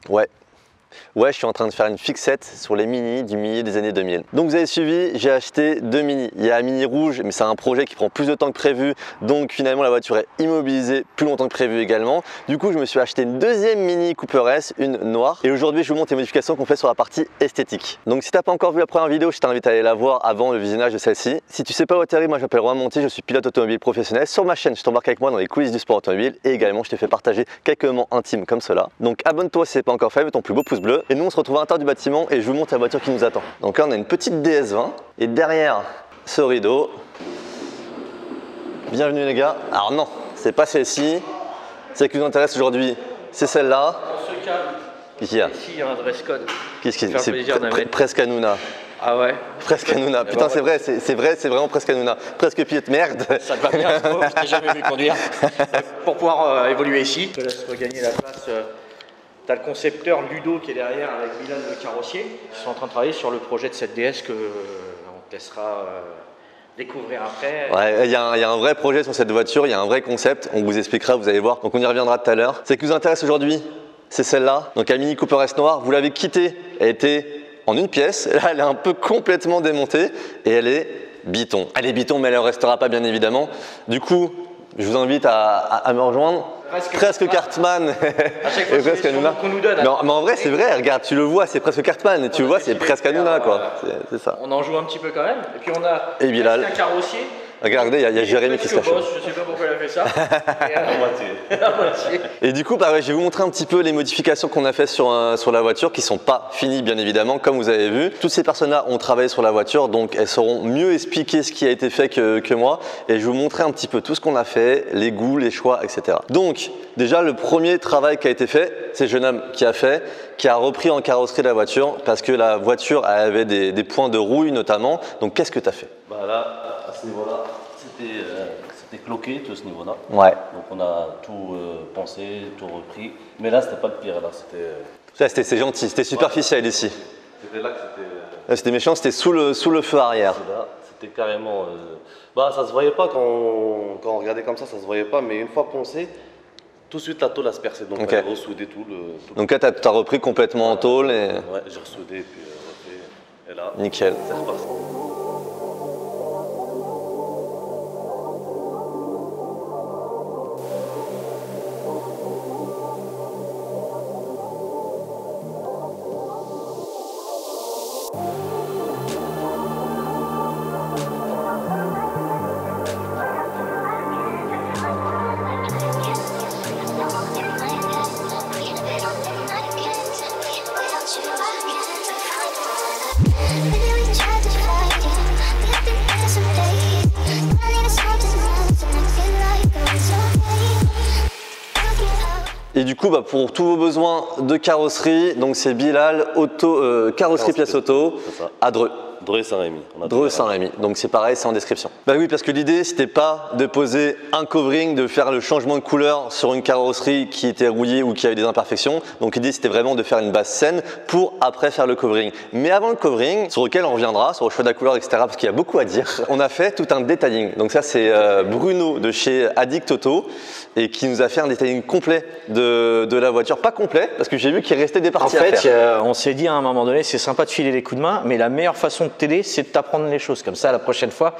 Ouais. Ouais, je suis en train de faire une fixette sur les Mini du milieu des années 2000. Donc vous avez suivi, j'ai acheté 2 Mini. Il y a un Mini rouge, mais c'est un projet qui prend plus de temps que prévu. Donc finalement, la voiture est immobilisée plus longtemps que prévu également. Du coup, je me suis acheté une deuxième Mini Cooper S, une noire. Et aujourd'hui, je vous montre les modifications qu'on fait sur la partie esthétique. Donc si tu n'as pas encore vu la première vidéo, je t'invite à aller la voir avant le visionnage de celle-ci. Si tu sais pas où atterrir, moi je m'appelle Romain Monti, je suis pilote automobile professionnel. Sur ma chaîne, je t'embarque avec moi dans les coulisses du sport automobile. Et également, je te fais partager quelques moments intimes comme cela. Donc abonne-toi si ce n'est pas encore fait, mets ton plus beau pouce bleu. Et nous, on se retrouve à l'intérieur du bâtiment et je vous montre la voiture qui nous attend. Donc là on a une petite DS20 et derrière ce rideau, bienvenue les gars. Alors non, c'est pas celle-ci, celle qui nous intéresse aujourd'hui, c'est celle-là. On se calme. Qu'est-ce qu'il y a? Ici il y a un dress code. Qu'est-ce qu'il y a? C'est presque Hanouna. Ah ouais? Presque Hanouna. Putain, c'est vrai, c'est vraiment presque Hanouna. Presque pilote, merde. Ça te va bien, je t'ai jamais vu conduire. Pour pouvoir évoluer ici, je te laisse regagner la place. Tu as le concepteur Ludo qui est derrière avec Milan le carrossier. Ils sont en train de travailler sur le projet de cette DS que on te laissera découvrir après. Ouais, il y a un vrai projet sur cette voiture, il y a un vrai concept, on vous expliquera, vous allez voir. Donc on y reviendra tout à l'heure. Ce qui nous intéresse aujourd'hui, c'est celle-là. Donc la Mini Cooper S noire, vous l'avez quittée, elle était en une pièce. Là, elle est un peu complètement démontée et elle est biton. Elle est biton, mais elle ne restera pas bien évidemment. Du coup, je vous invite à me rejoindre. Presque Cartman. À chaque fois, c'est le qu'on nous donne. Mais en vrai, c'est vrai, regarde, tu le vois, c'est presque Cartman. Tu le vois, c'est presque Hanouna, quoi. C'est ça. On en joue un petit peu quand même. Et puis on a Bilal. un carrossier. Regardez, il y a Jérémy qui se cache. Je sais pas pourquoi il a fait ça. Et du coup, je vais vous montrer un petit peu les modifications qu'on a fait sur la voiture qui ne sont pas finies, bien évidemment, comme vous avez vu. Toutes ces personnes-là ont travaillé sur la voiture, donc elles sauront mieux expliquer ce qui a été fait que moi. Et je vais vous montrer un petit peu tout ce qu'on a fait, les goûts, les choix, etc. Donc, déjà, le premier travail qui a été fait, c'est le jeune homme qui a repris en carrosserie la voiture parce que la voiture avait des points de rouille notamment. Donc, qu'est-ce que tu as fait? Bah là, à ce niveau-là, c'était cloqué tout ce niveau-là. Ouais. Donc on a tout pensé, tout repris. Mais là, c'était pas le pire. Là, c'est gentil, c'était superficiel ici. C'était là que c'était. C'était méchant, c'était sous le feu arrière. C'était carrément. Bah, ça se voyait pas quand on regardait comme ça se voyait pas. Mais une fois poncé, tout de suite la tôle a se percé. Donc okay. on a ressoudé tout. Donc là, tu as repris complètement en tôle. Et... Ouais, j'ai ressoudé et puis refait. Et là, nickel. C'est reparti. Et du coup, pour tous vos besoins de carrosserie, donc c'est Bilal, carrosserie pièce auto, à Dreux. Dreux Saint-Rémy. Dreux Saint-Rémy. Donc c'est pareil, c'est en description. Bah oui, parce que l'idée, c'était pas de poser un covering, de faire le changement de couleur sur une carrosserie qui était rouillée ou qui avait des imperfections. Donc l'idée, c'était vraiment de faire une base saine pour après faire le covering. Mais avant le covering, sur lequel on reviendra, sur le choix de la couleur, etc., parce qu'il y a beaucoup à dire, on a fait tout un detailing. Donc ça, c'est Bruno de chez Addict Auto et qui nous a fait un detailing complet de la voiture. Pas complet, parce que j'ai vu qu'il restait des parties à faire. En fait, on s'est dit à un moment donné, c'est sympa de filer les coups de main, mais la meilleure façon de t'aider, c'est de t'apprendre les choses. Comme ça, la prochaine fois,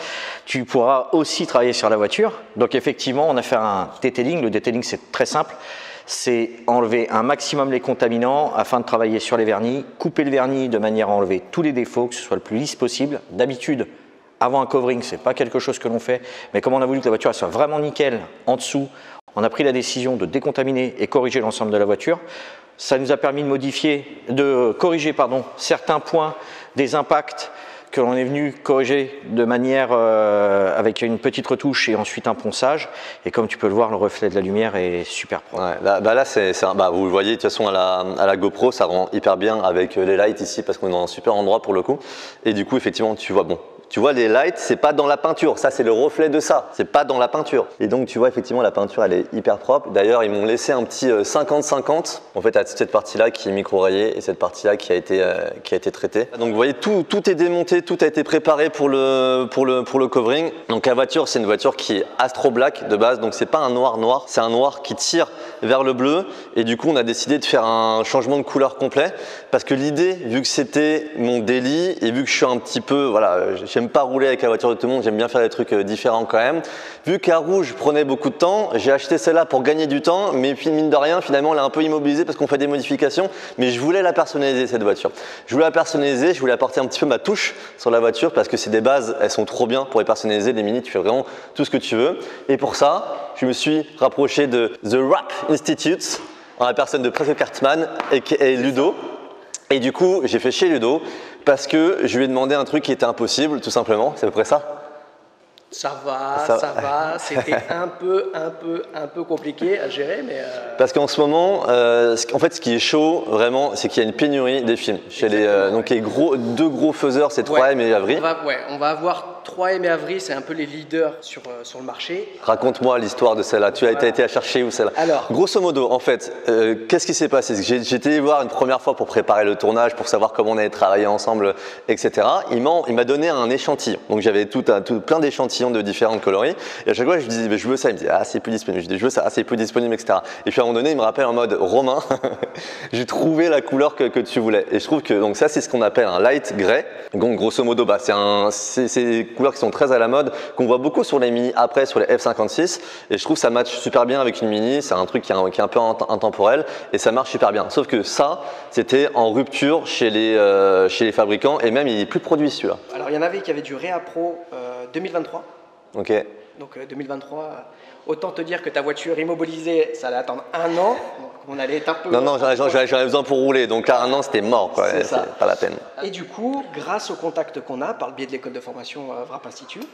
tu pourras aussi travailler sur la voiture. Donc effectivement, on a fait un detailing. Le detailing, c'est très simple. C'est enlever un maximum les contaminants afin de travailler sur les vernis, couper le vernis de manière à enlever tous les défauts, que ce soit le plus lisse possible. D'habitude, avant un covering, c'est pas quelque chose que l'on fait, mais comme on a voulu que la voiture soit vraiment nickel en dessous, on a pris la décision de décontaminer et corriger l'ensemble de la voiture. Ça nous a permis de corriger certains points des impacts que l'on est venu corriger de manière avec une petite retouche et ensuite un ponçage. Et comme tu peux le voir, le reflet de la lumière est super propre. Ouais, là, vous le voyez de toute façon à la GoPro, ça rend hyper bien avec les lights ici parce qu'on est dans un super endroit pour le coup. Et du coup, effectivement, tu vois, bon, Tu vois, les lights, c'est pas dans la peinture. Ça, c'est le reflet de ça. C'est pas dans la peinture. Et donc, tu vois, effectivement, la peinture, elle est hyper propre. D'ailleurs, ils m'ont laissé un petit 50-50. En fait, à cette partie-là qui est micro-rayée et cette partie-là qui a été traitée. Donc, vous voyez, tout est démonté, tout a été préparé pour le covering. Donc, la voiture, c'est une voiture qui est Astro Black de base. Donc, c'est pas un noir, c'est un noir qui tire vers le bleu. Et du coup, on a décidé de faire un changement de couleur complet. Parce que l'idée, vu que c'était mon délit et vu que je suis un petit peu, voilà, j'aime pas rouler avec la voiture de tout le monde, j'aime bien faire des trucs différents quand même. Vu qu'à rouge prenait beaucoup de temps, j'ai acheté celle-là pour gagner du temps, mais puis mine de rien, finalement, elle est un peu immobilisée parce qu'on fait des modifications. Mais je voulais la personnaliser, cette voiture. Je voulais la personnaliser, je voulais apporter un petit peu ma touche sur la voiture parce que c'est des bases, elles sont trop bien pour les personnaliser. Les Mini, tu fais vraiment tout ce que tu veux. Et pour ça, je me suis rapproché de The Wrap Institute, en la personne de Prezo Cartman et Ludo. Et du coup, j'ai fait chez Ludo parce que je lui ai demandé un truc qui était impossible, tout simplement. C'est à peu près ça. Ça va. C'était un peu compliqué à gérer, mais. Parce qu'en ce moment, en fait, ce qui est chaud, vraiment, c'est qu'il y a une pénurie des films. Chez donc les deux gros faiseurs, c'est 3M et Avery. On va avoir 3M et Avery, c'est un peu les leaders sur le marché. Raconte-moi l'histoire de celle-là. Tu as été à chercher où celle-là? Alors, grosso modo, en fait, qu'est-ce qui s'est passé? J'ai été voir une première fois pour préparer le tournage, pour savoir comment on allait travailler ensemble, etc. Il m'a donné un échantillon. Donc j'avais plein d'échantillons de différentes coloris. Et à chaque fois, je lui disais, mais je veux ça. Il me disait, ah, c'est plus disponible. Je dis, je veux ça, ah, c'est plus disponible, etc. Et puis à un moment donné, il me rappelle en mode Romain, j'ai trouvé la couleur que tu voulais. Et je trouve que donc ça, c'est ce qu'on appelle un light grey. Donc grosso modo, c'est des couleurs qui sont très à la mode, qu'on voit beaucoup sur les Mini après, sur les F56. Et je trouve que ça match super bien avec une Mini. C'est un truc qui est un peu intemporel et ça marche super bien. Sauf que ça, c'était en rupture chez les fabricants et même il n'est plus produit celui-là. Alors il y en avait qui avaient du Réa Pro 2023. Ok. Donc 2023, autant te dire que ta voiture immobilisée, ça allait attendre un an. Donc on allait être un peu. Non, j'en ai besoin pour rouler. Donc à un an, c'était mort. C'est pas la peine. Et du coup, grâce au contact qu'on a par le biais de l'école de formation Wrap Institute,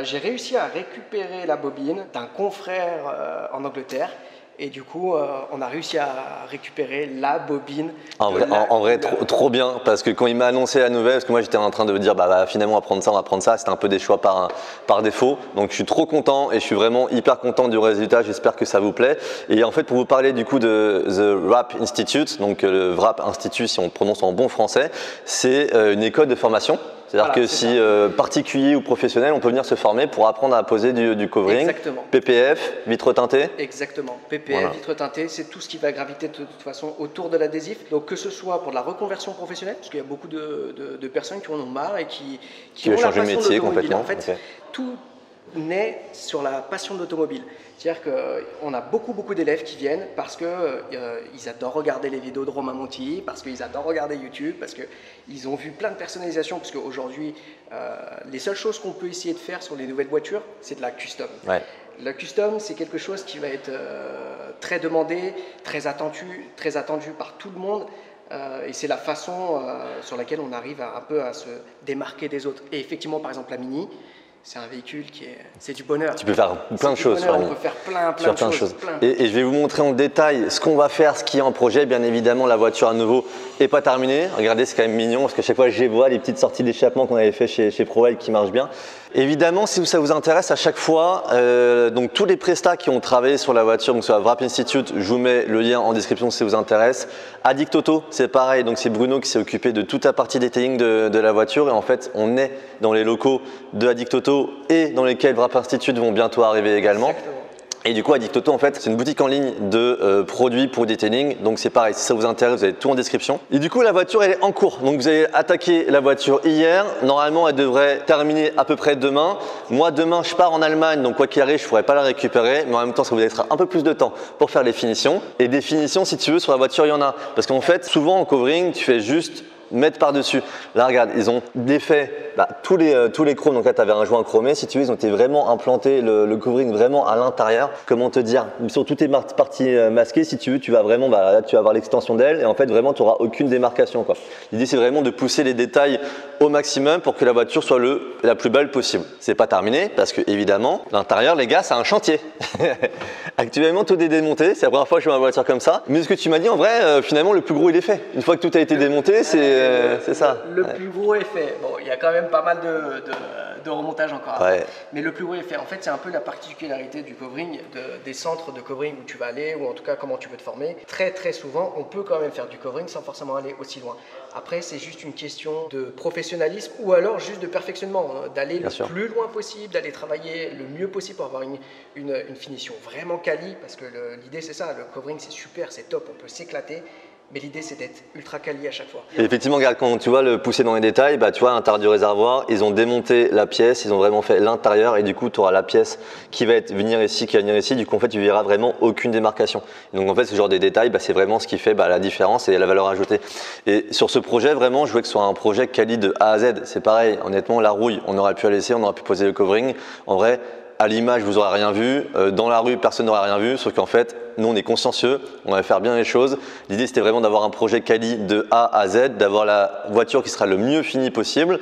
j'ai réussi à récupérer la bobine d'un confrère en Angleterre. Et du coup, on a réussi à récupérer la bobine. En vrai, trop bien, parce que quand il m'a annoncé la nouvelle, parce que moi j'étais en train de me dire, finalement on va prendre ça, c'était un peu des choix par défaut. Donc je suis trop content et je suis vraiment hyper content du résultat, j'espère que ça vous plaît. Et en fait, pour vous parler du coup de The Wrap Institute, donc le Wrap Institute, si on le prononce en bon français, c'est une école de formation. C'est-à-dire que si particulier ou professionnel, on peut venir se former pour apprendre à poser du covering. Exactement. PPF, vitre teintée. Exactement. PPF, vitre teintée, c'est tout ce qui va graviter de toute façon autour de l'adhésif. Donc que ce soit pour de la reconversion professionnelle, parce qu'il y a beaucoup de personnes qui en ont marre et qui ont la passion de métier l'automobile. complètement. En fait, tout naît sur la passion de l'automobile. C'est-à-dire qu'on a beaucoup d'élèves qui viennent parce qu'ils adorent regarder les vidéos de Romain Monti, parce qu'ils adorent regarder YouTube, parce qu'ils ont vu plein de personnalisation, parce qu'aujourd'hui, les seules choses qu'on peut essayer de faire sur les nouvelles voitures, c'est de la custom. Ouais. La custom, c'est quelque chose qui va être très demandé, très attendu par tout le monde. Et c'est la façon sur laquelle on arrive un peu à se démarquer des autres. Et effectivement, par exemple, la Mini, c'est un véhicule c'est du bonheur. Tu peux faire plein de choses. On peut faire plein de choses. Et je vais vous montrer en détail ce qu'on va faire, ce qui est en projet. Bien évidemment, la voiture à nouveau n'est pas terminée. Regardez, c'est quand même mignon parce que chaque fois je vois les petites sorties d'échappement qu'on avait fait chez ProWell qui marchent bien. Évidemment, si ça vous intéresse, à chaque fois, donc tous les prestats qui ont travaillé sur la voiture, donc sur la Wrap Institute, je vous mets le lien en description si ça vous intéresse. Addict Auto, c'est pareil, donc c'est Bruno qui s'est occupé de toute la partie detailing de la voiture et en fait, on est dans les locaux de Addict Auto et dans lesquels Wrap Institute vont bientôt arriver également. Exactement. Et du coup, Addict Auto, en fait, c'est une boutique en ligne de produits pour detailing. Donc c'est pareil, si ça vous intéresse, vous avez tout en description. Et du coup, la voiture, elle est en cours. Donc vous avez attaqué la voiture hier. Normalement, elle devrait terminer à peu près demain. Moi, demain, je pars en Allemagne. Donc quoi qu'il arrive, je ne pourrai pas la récupérer. Mais en même temps, ça vous laissera un peu plus de temps pour faire les finitions. Et des finitions, si tu veux, sur la voiture, il y en a. Parce qu'en fait, souvent en covering, tu fais juste mettre par-dessus. Là, regarde, ils ont défait tous les chromes. Donc là, tu avais un joint chromé. Si tu veux, ils ont été vraiment implanté le covering vraiment à l'intérieur. Comment te dire? Sur toutes les parties masquées, si tu veux, tu vas vraiment, là, tu vas avoir l'extension d'aile et en fait, vraiment, tu n'auras aucune démarcation, quoi. L'idée, c'est vraiment de pousser les détails au maximum pour que la voiture soit la plus belle possible. C'est pas terminé parce que, évidemment, l'intérieur, les gars, c'est un chantier. Actuellement, tout est démonté. C'est la première fois que je vois une voiture comme ça. Mais ce que tu m'as dit, en vrai, finalement, le plus gros, il est fait. Une fois que tout a été démonté, c'est ça. Le plus gros est fait. Bon, il y a quand même pas mal de remontage encore à faire. Ouais. Mais le plus gros est fait. En fait, c'est un peu la particularité du covering, des centres de covering où tu vas aller, ou en tout cas comment tu peux te former. Très souvent, on peut quand même faire du covering sans forcément aller aussi loin. Après, c'est juste une question de professionnalisme ou alors juste de perfectionnement, hein, d'aller le plus loin possible, d'aller travailler le mieux possible pour avoir une finition vraiment quali, parce que l'idée c'est ça, le covering c'est super, c'est top, on peut s'éclater. Mais l'idée, c'est d'être ultra quali à chaque fois. Et effectivement, regarde, quand tu vois le pousser dans les détails, bah, tu vois, à l'intérieur du réservoir, ils ont démonté la pièce, ils ont vraiment fait l'intérieur et du coup, tu auras la pièce qui va venir ici, qui va venir ici. Du coup, en fait, tu verras vraiment aucune démarcation. Et donc, en fait, ce genre de détails, bah, c'est vraiment ce qui fait la différence et la valeur ajoutée. Et sur ce projet, vraiment, je voulais que ce soit un projet quali de A à Z. C'est pareil, honnêtement, la rouille, on aurait pu la laisser, on aurait pu poser le covering. En vrai, à l'image, vous n'aurez rien vu. Dans la rue, personne n'aurait rien vu. Sauf qu'en fait, nous, on est consciencieux. On va faire bien les choses. L'idée, c'était vraiment d'avoir un projet quali de A à Z, d'avoir la voiture qui sera le mieux finie possible.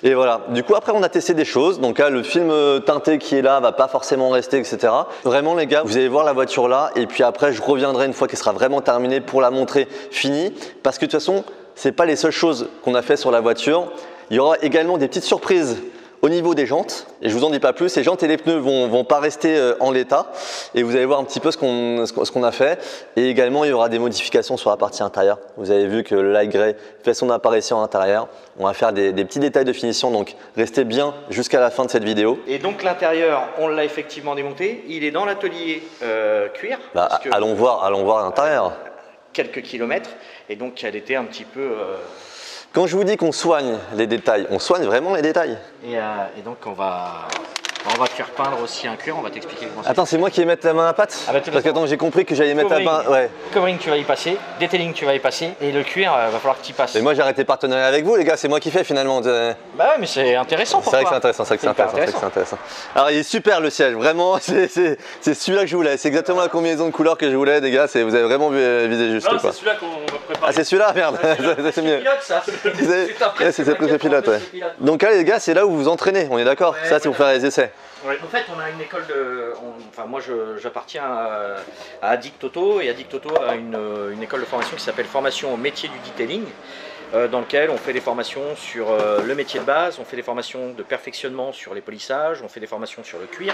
Et voilà. Du coup, après, on a testé des choses. Donc là, le film teinté qui est là va pas forcément rester, etc. Vraiment, les gars, vous allez voir la voiture là. Et puis après, je reviendrai une fois qu'elle sera vraiment terminée pour la montrer finie. Parce que de toute façon, c'est pas les seules choses qu'on a fait sur la voiture. Il y aura également des petites surprises au niveau des jantes, et je vous en dis pas plus, les jantes et les pneus vont pas rester en l'état, et vous allez voir un petit peu ce qu'on a fait. Et également, il y aura des modifications sur la partie intérieure. Vous avez vu que le light grey fait son apparition à l'intérieur. On va faire des petits détails de finition, donc restez bien jusqu'à la fin de cette vidéo. Et donc l'intérieur, on l'a effectivement démonté. Il est dans l'atelier cuir. Allons voir l'intérieur. Quelques kilomètres, et donc elle était un petit peu... Quand je vous dis qu'on soigne les détails, on soigne vraiment les détails. Et donc on va te faire peindre aussi un cuir, on va t'expliquer comment ça. Attends, c'est moi qui vais mettre la main à la pâte? Parce que attends, j'ai compris que j'allais mettre la main. Ouais. Covering, tu vas y passer, detailing, tu vas y passer, et le cuir, va falloir que tu y passes. Et moi, j'ai arrêté partenariat avec vous, les gars, c'est moi qui fais finalement. Bah ouais, mais c'est intéressant pour toi. C'est vrai que c'est intéressant, Alors, il est super le siège, vraiment, c'est celui-là que je voulais. C'est exactement la combinaison de couleurs que je voulais, les gars, vous avez vraiment visé juste. Non, c'est celui-là qu'on va préparer. Ah, c'est celui-là, merde, c'est mieux. C'est le pilote, ouais. Donc là, les gars, c'est là où vous vous entraînez, on est d'accord? Ça, c'est pour faire les essais. Ouais. En fait, on a une école moi, j'appartiens à Addict Auto, et Addict Auto a une école de formation qui s'appelle Formation au métier du detailing, dans lequel on fait des formations sur le métier de base, on fait des formations de perfectionnement sur les polissages, on fait des formations sur le cuir,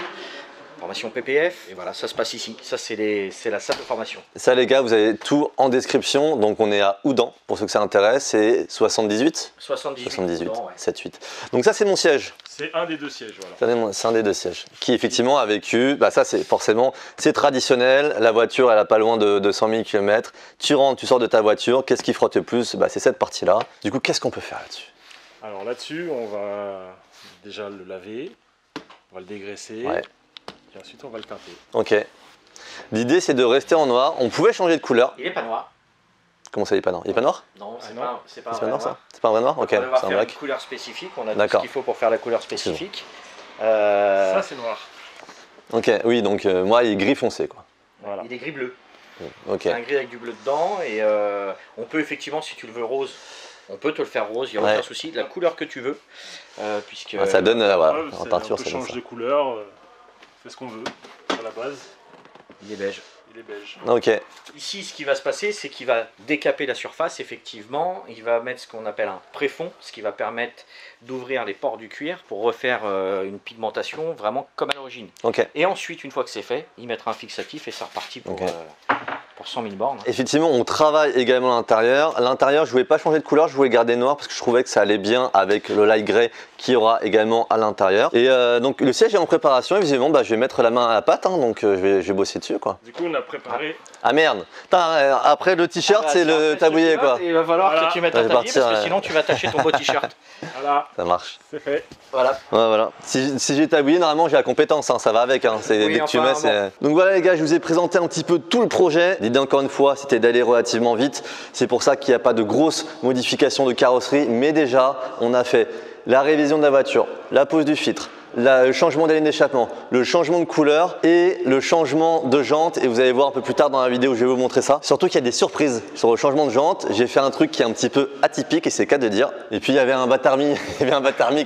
formation PPF, et voilà, ça se passe ici. Ça, c'est la salle de formation. Ça, les gars, vous avez tout en description. Donc, on est à Oudan, pour ceux que ça intéresse. C'est 78 78, Oudan, ouais. 7-8. Donc, ça, c'est mon siège. C'est un des deux sièges, voilà. C'est un des deux sièges. Qui, effectivement, a vécu. Ça, c'est forcément, c'est traditionnel. La voiture, elle a pas loin de 100 000 km. Tu rentres, tu sors de ta voiture. Qu'est-ce qui frotte le plus? C'est cette partie-là. Du coup, qu'est-ce qu'on peut faire là-dessus? Alors, là-dessus, on va déjà le laver. On va le dégraisser. Ouais. Et ensuite, on va le teinter. Ok. L'idée, c'est de rester en noir. On pouvait changer de couleur. Il n'est pas noir. Comment ça, il n'est pas noir? Il n'est pas noir? Non, c'est pas pas noir, ça? C'est pas un vrai noir? Ok, on va c'est un faire black. une couleur spécifique, on a tout ce qu'il faut pour faire la couleur spécifique. Ça, c'est noir. Ok, oui, donc moi, il est gris foncé, quoi. Voilà. Il est gris bleu. Ok. C'est un gris avec du bleu dedans, et on peut effectivement, si tu le veux rose, on peut te le faire rose, il n'y a aucun souci, de la couleur que tu veux. Puisque, Ça donne, voilà, en on peinture, peut ça donne changer ça. de couleur, on fait ce qu'on veut à la base. il est beige. Il est beige. Ok. Ici, ce qui va se passer, c'est qu'il va décaper la surface, effectivement. Il va mettre ce qu'on appelle un préfond, ce qui va permettre d'ouvrir les pores du cuir pour refaire une pigmentation vraiment comme à l'origine. Ok. Et ensuite, une fois que c'est fait, il mettra un fixatif et c'est reparti pour 100 000 bornes. Effectivement, on travaille également à l'intérieur. L'intérieur, je ne voulais pas changer de couleur, je voulais garder noir parce que je trouvais que ça allait bien avec le light grey qui y aura également à l'intérieur. Et donc le siège est en préparation, et visiblement je vais mettre la main à la pâte, donc je vais bosser dessus, quoi. Du coup, on a préparé. Ah merde. Putain, après le t-shirt, c'est le tablier, quoi. Il va falloir que tu mettes un tablier parce que sinon tu vas tacher ton beau t-shirt. Voilà, Ça marche. c'est fait. Voilà. Ouais, voilà. Si j'ai tablier, normalement j'ai la compétence, ça va avec. Oui, dès que tu enfin, mets, c'est... Donc voilà les gars, je vous ai présenté un petit peu tout le projet. L'idée encore une fois, c'était d'aller relativement vite. C'est pour ça qu'il n'y a pas de grosses modifications de carrosserie. Mais déjà, on a fait la révision de la voiture, la pose du filtre, le changement d'aligne d'échappement, le changement de couleur et le changement de jante. Et vous allez voir un peu plus tard dans la vidéo, je vais vous montrer ça. Surtout qu'il y a des surprises sur le changement de jante. J'ai fait un truc qui est un petit peu atypique et c'est le cas de dire. Et puis il y avait un Batarmi,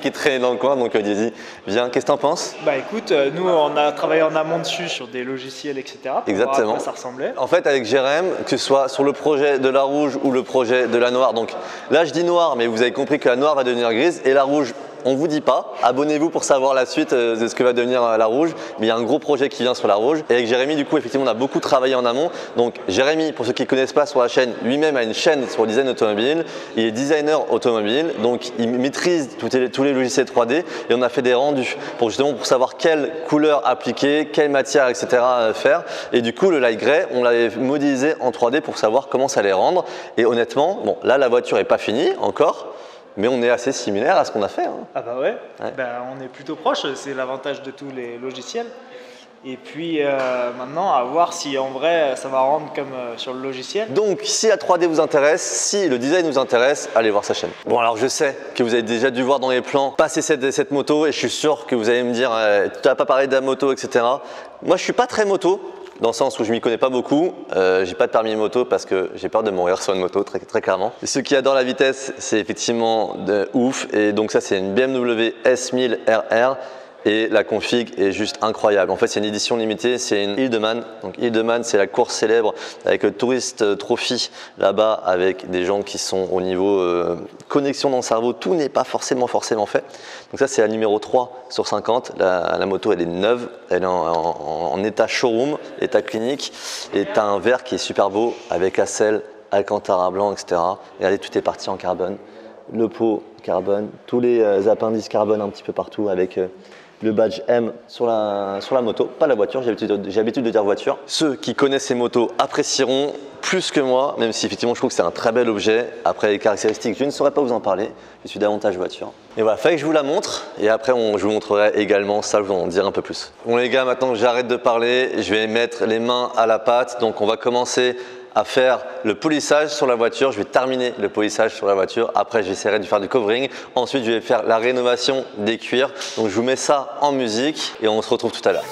qui traînait dans le coin. Donc Dizzy, viens, qu'est-ce que t'en penses? Bah écoute, nous on a travaillé en amont dessus sur des logiciels, etc. Pour Exactement. voir à quoi ça ressemblait. En fait, avec Jérém, que ce soit sur le projet de la rouge ou le projet de la noire, donc là je dis noir, mais vous avez compris que la noire va devenir grise et la rouge, on vous dit pas. Abonnez-vous pour savoir la suite de ce que va devenir la rouge, mais il y a un gros projet qui vient sur la rouge. Et avec Jérémy, du coup, effectivement, on a beaucoup travaillé en amont. Donc Jérémy, pour ceux qui ne connaissent pas sur la chaîne, lui-même a une chaîne sur le design automobile. Il est designer automobile, donc il maîtrise tous les logiciels 3D et on a fait des rendus pour savoir quelle couleur appliquer, quelle matière, etc. faire. Et du coup, le light gray, on l'avait modélisé en 3D pour savoir comment ça allait rendre. Et honnêtement, bon, là, la voiture n'est pas finie encore. Mais on est assez similaire à ce qu'on a fait. Hein. Ah bah ouais, bah, on est plutôt proche, c'est l'avantage de tous les logiciels. Et puis maintenant, à voir si en vrai ça va rendre comme sur le logiciel. Donc si la 3D vous intéresse, si le design vous intéresse, allez voir sa chaîne. Bon alors je sais que vous avez déjà dû voir dans les plans passer cette moto et je suis sûr que vous allez me dire tu n'as pas parlé de la moto, etc. Moi je suis pas très moto. Dans le sens où je m'y connais pas beaucoup, j'ai pas de permis moto parce que j'ai peur de mourir sur une moto, très clairement. Et ceux qui adorent la vitesse, c'est effectivement de ouf. Et donc ça, c'est une BMW S1000 RR. Et la config est juste incroyable. En fait, c'est une édition limitée, c'est une Isle de Man. Donc Isle de Man, c'est la course célèbre avec le Tourist Trophy là-bas, avec des gens qui sont au niveau connexion dans le cerveau. Tout n'est pas forcément fait. Donc ça, c'est la numéro 3 sur 50. La moto, elle est neuve, elle est en état showroom, état clinique. Et tu as un verre qui est super beau avec la selle, Alcantara blanc, etc. Regardez, tout est parti en carbone. Le pot carbone, tous les appendices carbone un petit peu partout avec le badge M sur la moto, pas la voiture, j'ai l'habitude de dire voiture. Ceux qui connaissent ces motos apprécieront plus que moi, même si effectivement je trouve que c'est un très bel objet. Après les caractéristiques, je ne saurais pas vous en parler, je suis davantage voiture. Et voilà, fallait que je vous la montre et après je vous montrerai également ça, je vais en dire un peu plus. Bon les gars, maintenant que j'arrête de parler, je vais mettre les mains à la pâte, donc on va commencer à faire le polissage sur la voiture. Je vais terminer le polissage sur la voiture. Après, j'essaierai de faire du covering. Ensuite, je vais faire la rénovation des cuirs. Donc, je vous mets ça en musique et on se retrouve tout à l'heure.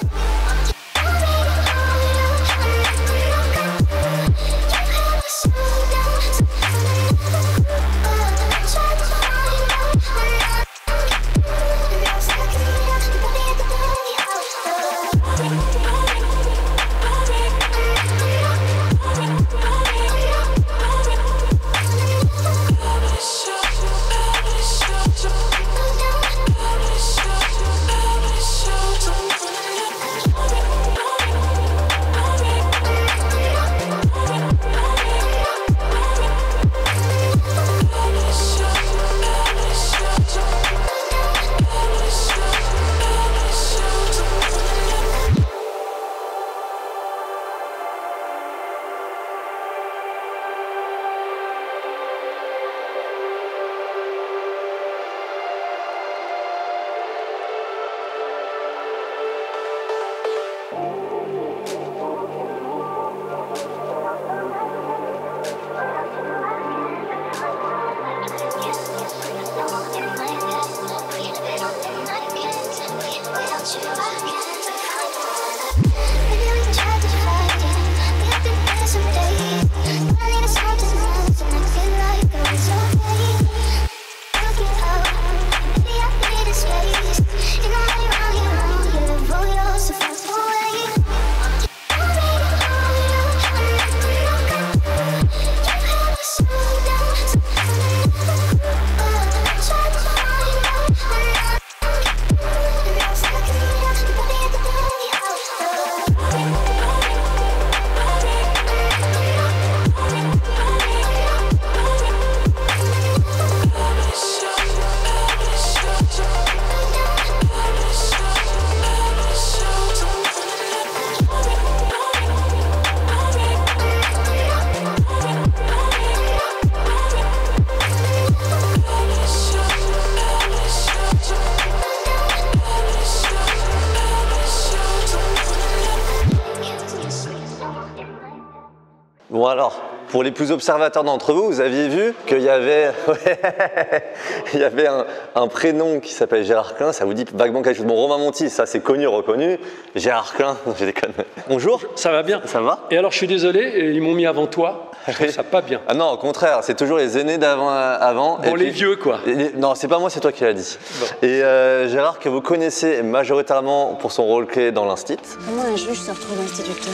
Bon alors, pour les plus observateurs d'entre vous, vous aviez vu qu'il y avait, il y avait un prénom qui s'appelle Gérard Klein, ça vous dit vaguement quelque chose. Bon, Romain Monti, ça c'est connu, reconnu. Gérard Klein, je déconne. Bonjour. Ça va bien. Ça va? Et alors je suis désolé, ils m'ont mis avant toi, je trouve ça pas bien. Ah non, au contraire, c'est toujours les aînés d'avant. Bon, les vieux quoi. Non, c'est pas moi, c'est toi qui l'as dit. Bon. Et Gérard, que vous connaissez majoritairement pour son rôle clé dans l'Instit. Comment un juge se retrouve instituteur?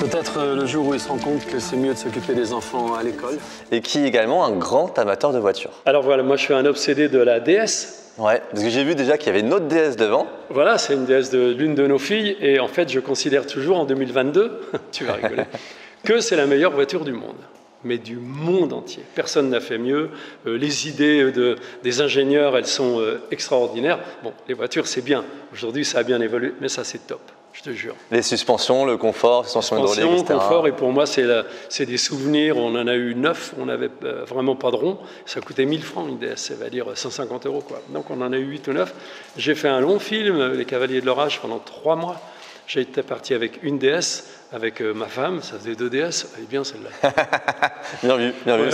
Peut-être le jour où il se rend compte que c'est mieux de s'occuper des enfants à l'école. Et qui est également un grand amateur de voitures. Alors voilà, moi je suis un obsédé de la DS. Ouais, parce que j'ai vu déjà qu'il y avait une autre DS devant. Voilà, c'est une DS de l'une de nos filles et en fait je considère toujours en 2022, tu vas rigoler, que c'est la meilleure voiture du monde. Mais du monde entier. Personne n'a fait mieux. Les idées des ingénieurs, elles sont extraordinaires. Bon, les voitures, c'est bien. Aujourd'hui, ça a bien évolué, mais ça, c'est top, je te jure. Les suspensions, le confort, suspension hydraulique, etc. Confort, et pour moi, c'est des souvenirs. On en a eu 9, on n'avait vraiment pas de rond. Ça coûtait 1000 francs une DS, ça veut dire 150 €, quoi. Donc, on en a eu 8 ou 9. J'ai fait un long film, Les Cavaliers de l'Orage, pendant 3 mois. J'ai été parti avec une DS, avec ma femme, ça faisait 2 DS, elle est bien celle-là. Bien vu, bien vu.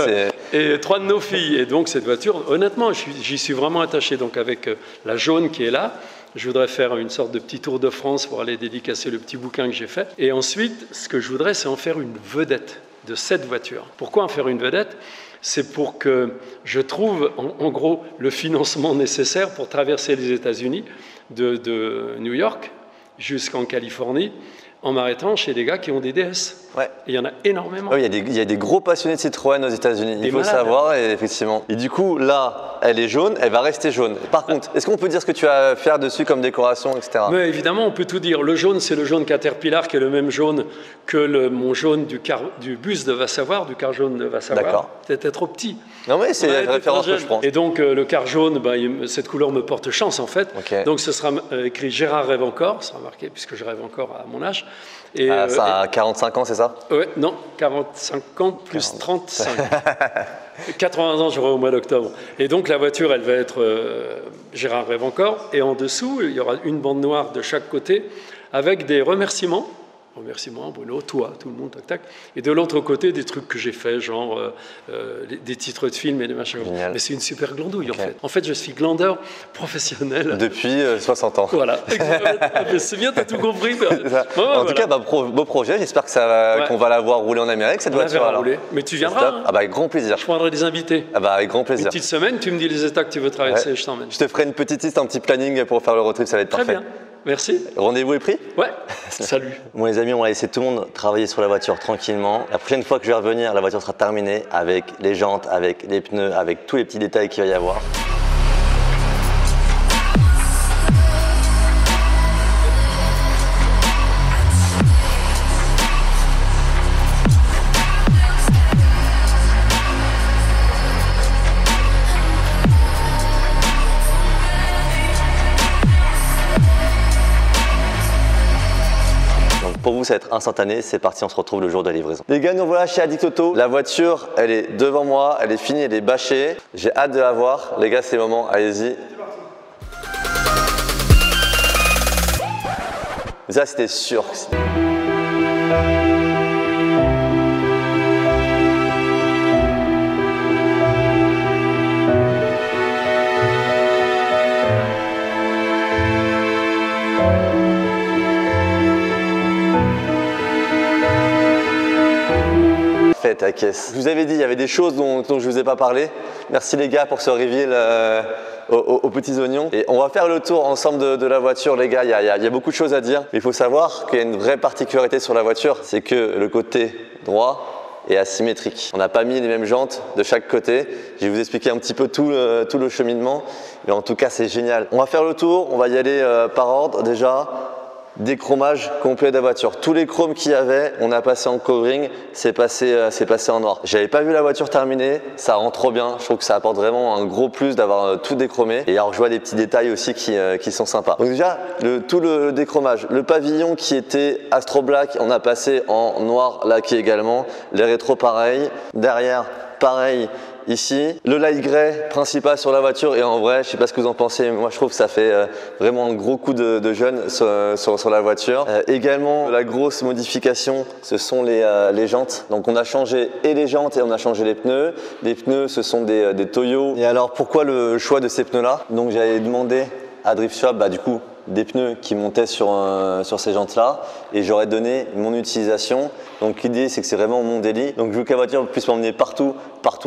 Et 3 de nos filles. Et donc cette voiture, honnêtement, j'y suis vraiment attaché. Donc avec la jaune qui est là, je voudrais faire une sorte de petit tour de France pour aller dédicacer le petit bouquin que j'ai fait. Et ensuite, ce que je voudrais, c'est en faire une vedette de cette voiture. Pourquoi en faire une vedette ? C'est pour que je trouve, en gros, le financement nécessaire pour traverser les États-Unis de New York jusqu'en Californie, en m'arrêtant chez des gars qui ont des DS. Ouais. Et il y en a énormément. Oui, il y a des gros passionnés de Citroën aux États-Unis. Il faut le savoir, et effectivement. Et du coup, là, elle est jaune, elle va rester jaune. Par contre, est-ce qu'on peut dire ce que tu vas faire dessus comme décoration, etc. Mais évidemment, on peut tout dire. Le jaune, c'est le jaune Caterpillar, qui est le même jaune que mon jaune du bus de Vassavoir, du car jaune de Vassavoir. D'accord. C'était trop petit. Non, mais c'est la référence que je prends. Et donc, le car jaune, cette couleur me porte chance, en fait. Okay. Donc, ce sera écrit Gérard rêve encore, ça sera marqué, puisque je rêve encore à mon âge. Et, ça a 45 ans, c'est ça? Ouais, non, 45 ans plus 35. 80 ans, j'aurai au mois d'octobre. Et donc, la voiture, elle va être Gérard rêve encore. Et en dessous, il y aura une bande noire de chaque côté avec des remerciements. Remerciements, Bruno, toi, tout le monde, tac, tac. Et de l'autre côté, des trucs que j'ai fait, genre des titres de films et des machins. Génial. Mais c'est une super glandouille, okay. En fait. En fait, je suis glandeur professionnel. Depuis 60 ans. Voilà. C'est bien, t'as tout compris. En tout cas, beau projet. J'espère que qu'on va la voir rouler en Amérique, cette voiture. On va rouler. Mais tu viendras. Hein. Ah bah, avec grand plaisir. Je prendrai des invités. Ah bah, avec grand plaisir. Une petite semaine, tu me dis les états que tu veux traverser, je t'emmène. Je te ferai une petite liste, un petit planning pour faire le road trip, ça va être parfait. Très bien. Merci. Rendez-vous est pris? Ouais. Salut. Bon les amis, on va laisser tout le monde travailler sur la voiture tranquillement. La prochaine fois que je vais revenir, la voiture sera terminée avec les jantes, avec les pneus, avec tous les petits détails qu'il va y avoir. Pour vous, ça va être instantané. C'est parti, on se retrouve le jour de la livraison. Les gars, nous voilà chez Addict Auto. La voiture, elle est devant moi, elle est finie, elle est bâchée. J'ai hâte de la voir. Les gars, c'est le moment. Allez-y. Ça, c'était sûr. Ta caisse. Je vous avais dit, il y avait des choses dont je ne vous ai pas parlé. Merci les gars pour ce reveal aux petits oignons. Et on va faire le tour ensemble de la voiture, les gars. Il y a beaucoup de choses à dire. Mais il faut savoir qu'il y a une vraie particularité sur la voiture, c'est que le côté droit est asymétrique. On n'a pas mis les mêmes jantes de chaque côté. Je vais vous expliquer un petit peu tout le cheminement. Mais en tout cas, c'est génial. On va faire le tour. On va y aller par ordre déjà. Déchromage complet de la voiture. Tous les chromes qu'il y avait, on a passé en covering, c'est passé en noir. J'avais pas vu la voiture terminée, ça rend trop bien. Je trouve que ça apporte vraiment un gros plus d'avoir tout déchromé. Et alors je vois des petits détails aussi qui sont sympas. Donc déjà, tout le déchromage. Le pavillon qui était Astro Black, on a passé en noir laqué également. Les rétros pareil. Derrière, pareil. ici. Le light grey principal sur la voiture et en vrai, je sais pas ce que vous en pensez, mais moi je trouve que ça fait vraiment un gros coup de jeune sur la voiture. Également, la grosse modification, ce sont les jantes. Donc on a changé et les jantes et on a changé les pneus. Les pneus, ce sont des Toyo. Et alors pourquoi le choix de ces pneus-là? Donc j'avais demandé à Drift Shop, du coup, des pneus qui montaient sur ces jantes-là et j'aurais donné mon utilisation. Donc l'idée, c'est que c'est vraiment mon délit. Donc je veux que la voiture puisse m'emmener partout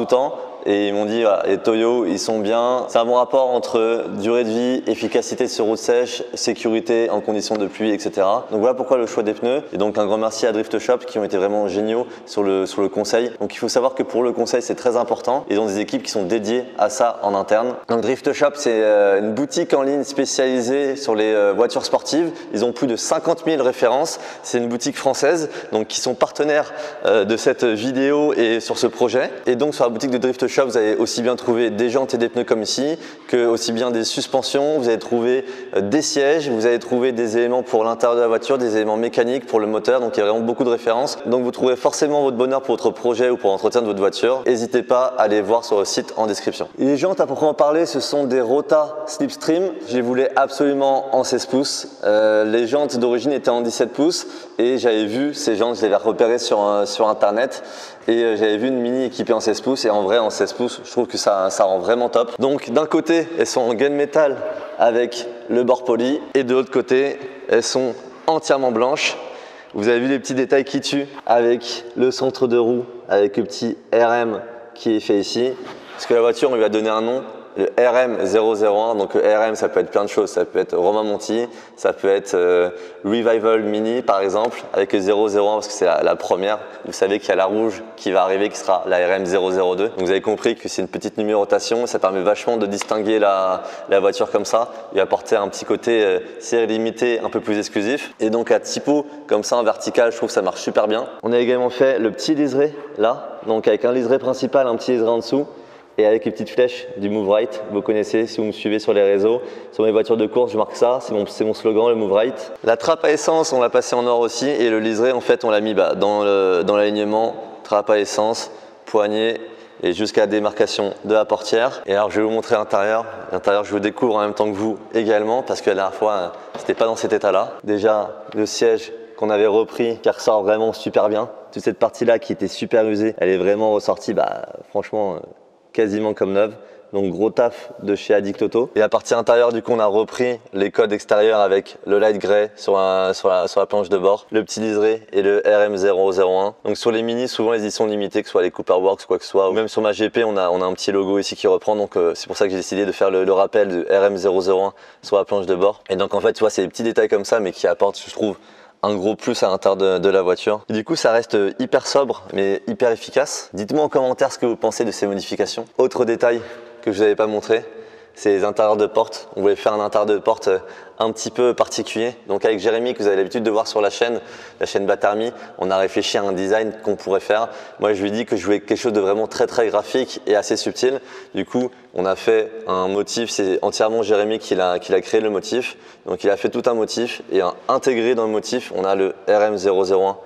temps. Et ils m'ont dit, voilà, les Toyo, ils sont bien. C'est un bon rapport entre durée de vie, efficacité sur route sèche, sécurité en conditions de pluie, etc. Donc voilà pourquoi le choix des pneus. Et donc un grand merci à Drift Shop qui ont été vraiment géniaux sur le conseil. Donc il faut savoir que pour le conseil, c'est très important. Ils ont des équipes qui sont dédiées à ça en interne. Donc Drift Shop, c'est une boutique en ligne spécialisée sur les voitures sportives. Ils ont plus de 50 000 références. C'est une boutique française, donc qui sont partenaires de cette vidéo et sur ce projet. Et donc sur la boutique de Drift Shop, vous allez aussi bien trouver des jantes et des pneus comme ici, que aussi bien des suspensions, vous allez trouver des sièges, vous allez trouver des éléments pour l'intérieur de la voiture, des éléments mécaniques pour le moteur, donc il y a vraiment beaucoup de références. Donc vous trouverez forcément votre bonheur pour votre projet ou pour l'entretien de votre voiture. N'hésitez pas à aller voir sur le site en description. Et les jantes à proprement parler, ce sont des Rota Slipstream. Je les voulais absolument en 16 pouces. Les jantes d'origine étaient en 17 pouces et j'avais vu ces jantes, je les avais repérées sur internet. Et j'avais vu une Mini équipée en 16 pouces et en vrai en 16 pouces je trouve que ça rend vraiment top. Donc d'un côté elles sont en gunmetal avec le bord poli et de l'autre côté elles sont entièrement blanches. Vous avez vu les petits détails qui tuent avec le centre de roue, avec le petit RM qui est fait ici. Parce que la voiture on lui a donné un nom, le RM001, donc le RM ça peut être plein de choses, ça peut être Romain Monti, ça peut être Revival Mini par exemple, avec le 001 parce que c'est la première. Vous savez qu'il y a la rouge qui va arriver qui sera la RM002. Donc vous avez compris que c'est une petite numérotation, ça permet vachement de distinguer la voiture comme ça et apporter un petit côté série limitée un peu plus exclusif. Et donc à typo comme ça en vertical, je trouve que ça marche super bien. On a également fait le petit liseré là, donc avec un liseré principal, un petit liseré en dessous. Et avec les petites flèches du Move Right, vous connaissez si vous me suivez sur les réseaux. Sur mes voitures de course, je marque ça, c'est mon slogan, le Move Right. La trappe à essence, on l'a passée en or aussi et le liseré, en fait, on l'a mis dans l'alignement, trappe à essence, poignée et jusqu'à la démarcation de la portière. Et alors, je vais vous montrer l'intérieur. L'intérieur, je le découvre en même temps que vous également parce que la dernière fois, c'était pas dans cet état-là. Déjà, le siège qu'on avait repris, qui ressort vraiment super bien. Toute cette partie-là qui était super usée, elle est vraiment ressortie, franchement, quasiment comme neuve. Donc gros taf de chez Addict Auto. Et à partir intérieure, du coup, on a repris les codes extérieurs avec le light grey sur la planche de bord, le petit liseré et le RM001. Donc sur les Mini, souvent les éditions limitées, que ce soit les Cooper Works, quoi que ce soit, ou même sur ma GP, on a un petit logo ici qui reprend. Donc c'est pour ça que j'ai décidé de faire le rappel du RM001 sur la planche de bord. Et donc en fait, tu vois, c'est des petits détails comme ça, mais qui apportent, je trouve, un gros plus à l'intérieur de la voiture. Et du coup, ça reste hyper sobre, mais hyper efficace. Dites-moi en commentaire ce que vous pensez de ces modifications. Autre détail que je vous avais pas montré, c'est les intérieurs de porte. On voulait faire un intérieur de porte un petit peu particulier. Donc avec Jérémy, que vous avez l'habitude de voir sur la chaîne Bathermi, on a réfléchi à un design qu'on pourrait faire. Moi, je lui ai dit que je voulais quelque chose de vraiment très graphique et assez subtil. Du coup, on a fait un motif, c'est entièrement Jérémy qui l'a créé le motif. Donc il a fait tout un motif et intégré dans le motif, on a le RM001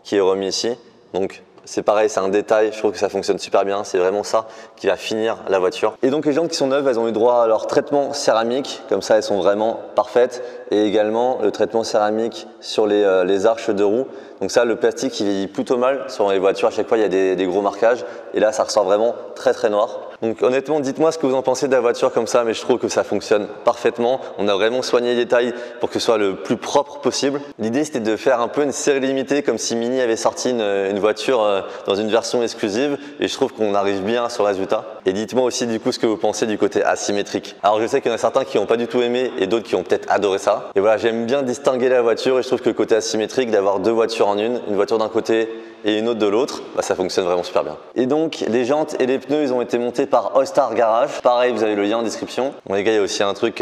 qui est remis ici. Donc c'est pareil, c'est un détail, je trouve que ça fonctionne super bien, c'est vraiment ça qui va finir la voiture. Et donc les jantes qui sont neuves, elles ont eu droit à leur traitement céramique, comme ça elles sont vraiment parfaites. Et également le traitement céramique sur les arches de roue. Donc ça, le plastique il vieillit plutôt mal sur les voitures, à chaque fois il y a des gros marquages. Et là ça ressort vraiment très noir. Donc honnêtement, dites-moi ce que vous en pensez de la voiture comme ça, mais je trouve que ça fonctionne parfaitement. On a vraiment soigné les détails pour que ce soit le plus propre possible. L'idée c'était de faire un peu une série limitée, comme si Mini avait sorti une voiture dans une version exclusive. Et je trouve qu'on arrive bien sur le résultat. Et dites-moi aussi du coup ce que vous pensez du côté asymétrique. Alors je sais qu'il y en a certains qui n'ont pas du tout aimé et d'autres qui ont peut-être adoré ça. Et voilà, j'aime bien distinguer la voiture et je trouve que le côté asymétrique, d'avoir deux voitures en une voiture d'un côté et une autre de l'autre, ça fonctionne vraiment super bien. Et donc les jantes et les pneus, ils ont été montés par All Star Garage. Pareil, vous avez le lien en description. Bon les gars, il y a aussi un truc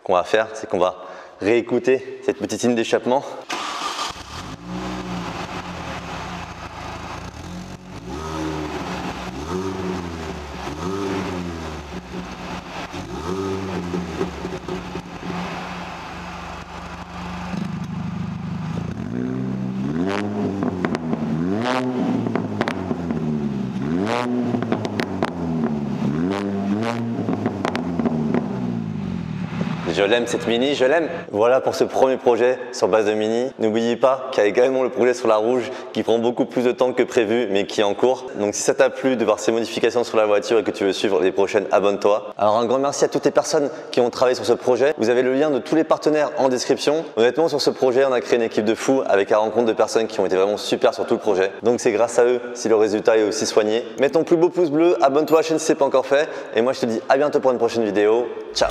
qu'on va faire, c'est qu'on va réécouter cette petite ligne d'échappement. l'aime cette Mini, je l'aime. Voilà pour ce premier projet sur base de Mini. N'oubliez pas qu'il y a également le projet sur la Rouge qui prend beaucoup plus de temps que prévu mais qui est en cours. Donc si ça t'a plu de voir ces modifications sur la voiture et que tu veux suivre les prochaines, abonne-toi. Alors un grand merci à toutes les personnes qui ont travaillé sur ce projet. Vous avez le lien de tous les partenaires en description. Honnêtement sur ce projet on a créé une équipe de fous avec la rencontre de personnes qui ont été vraiment super sur tout le projet. Donc c'est grâce à eux si le résultat est aussi soigné. Mets ton plus beau pouce bleu, abonne-toi à la chaîne si ce n'est pas encore fait. Et moi je te dis à bientôt pour une prochaine vidéo. Ciao.